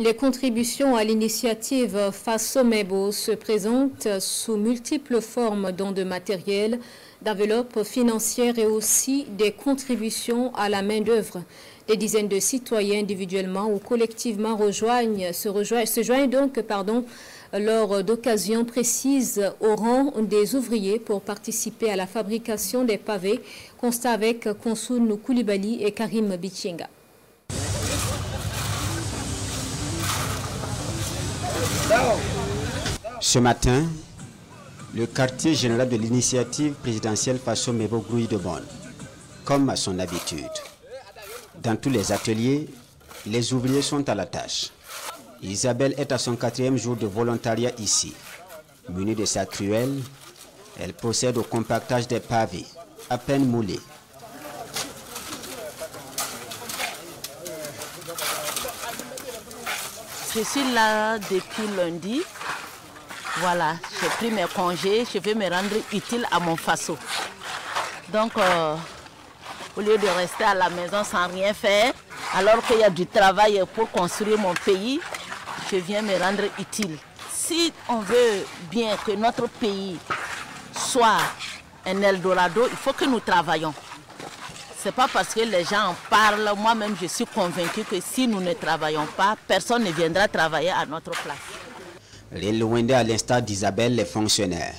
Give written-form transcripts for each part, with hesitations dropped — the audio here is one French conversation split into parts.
Les contributions à l'initiative Faso Mebo se présentent sous multiples formes, dont de matériel, d'enveloppes financières et aussi des contributions à la main-d'œuvre. Des dizaines de citoyens individuellement ou collectivement se joignent donc lors d'occasions précises au rang des ouvriers pour participer à la fabrication des pavés. Constat avec Konsoun Koulibaly et Karim Bichenga. Ce matin, le quartier général de l'initiative présidentielle Faso Mebo grouille de bonne, comme à son habitude. Dans tous les ateliers, les ouvriers sont à la tâche. Isabelle est à son 4e jour de volontariat ici. Munie de sa truelle, elle procède au compactage des pavés, à peine moulés. Je suis là depuis lundi. Voilà, j'ai pris mes congés, je vais me rendre utile à mon Faso. Donc, au lieu de rester à la maison sans rien faire, alors qu'il y a du travail pour construire mon pays, je viens me rendre utile. Si on veut bien que notre pays soit un Eldorado, il faut que nous travaillions. Ce n'est pas parce que les gens en parlent, moi-même je suis convaincue que si nous ne travaillons pas, personne ne viendra travailler à notre place. Les Luwendais, à l'instar d'Isabelle, les fonctionnaires.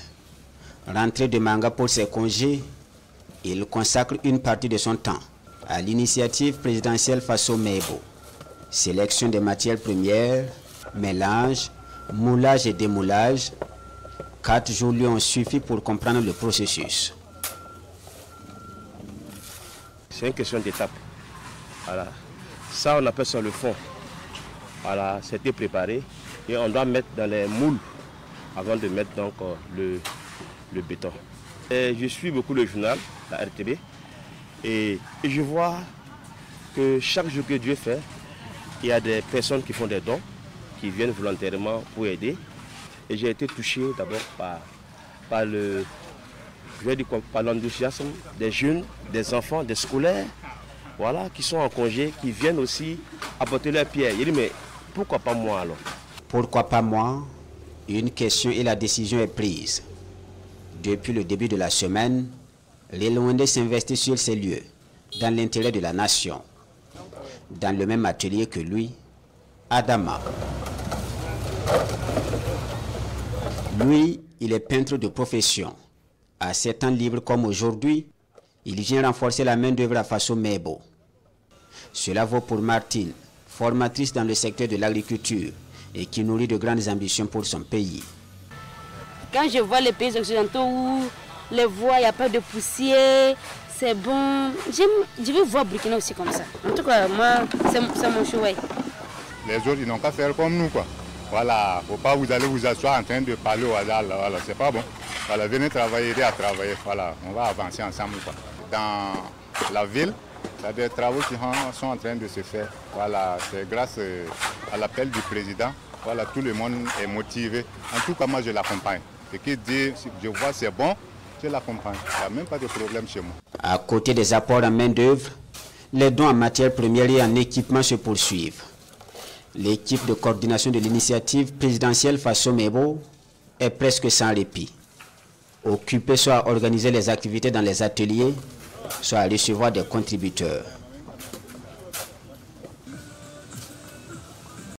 Rentré de Manga pour ses congés, il consacre une partie de son temps à l'initiative présidentielle Faso Mebo. Sélection des matières premières, mélange, moulage et démoulage. 4 jours lui ont suffi pour comprendre le processus. C'est une question d'étape. Voilà. Ça, on appelle ça le fond. Voilà, c'était préparé et on doit mettre dans les moules avant de mettre donc le béton. Et je suis beaucoup le journal, la RTB, et je vois que chaque jour que Dieu fait, il y a des personnes qui font des dons, qui viennent volontairement pour aider. Et j'ai été touché d'abord par l'enthousiasme des jeunes, des enfants, des scolaires, voilà, qui sont en congé, qui viennent aussi apporter leur pierre. Il dit, mais pourquoi pas moi alors? Pourquoi pas moi? Une question et la décision est prise. Depuis le début de la semaine, les Luwendais s'investissent sur ces lieux, dans l'intérêt de la nation. Dans le même atelier que lui, Adama. Lui, il est peintre de profession. À ses temps libres comme aujourd'hui, il vient renforcer la main-d'œuvre à Faso Mebo. Cela vaut pour Martine, formatrice dans le secteur de l'agriculture et qui nourrit de grandes ambitions pour son pays. Quand je vois les pays occidentaux où les voies, il n'y a pas de poussière, c'est bon. Je veux voir Burkina aussi comme ça. En tout cas, moi, c'est mon choix. Les autres, ils n'ont qu'à faire comme nous, quoi. Voilà, faut pas vous allez vous asseoir en train de parler au hasard, voilà, c'est pas bon. Voilà, venez travailler, aider à travailler, voilà, on va avancer ensemble, quoi. Dans la ville, il y a des travaux qui sont en train de se faire. Voilà, c'est grâce à l'appel du président. Voilà, tout le monde est motivé. En tout cas, moi, je l'accompagne. Et qui dit, si je vois c'est bon, je l'accompagne. Il n'y a même pas de problème chez moi. À côté des apports en main-d'œuvre, les dons en matières premières et en équipement se poursuivent. L'équipe de coordination de l'initiative présidentielle Faso Mebo est presque sans répit. Occupée soit à organiser les activités dans les ateliers, soit à recevoir des contributeurs.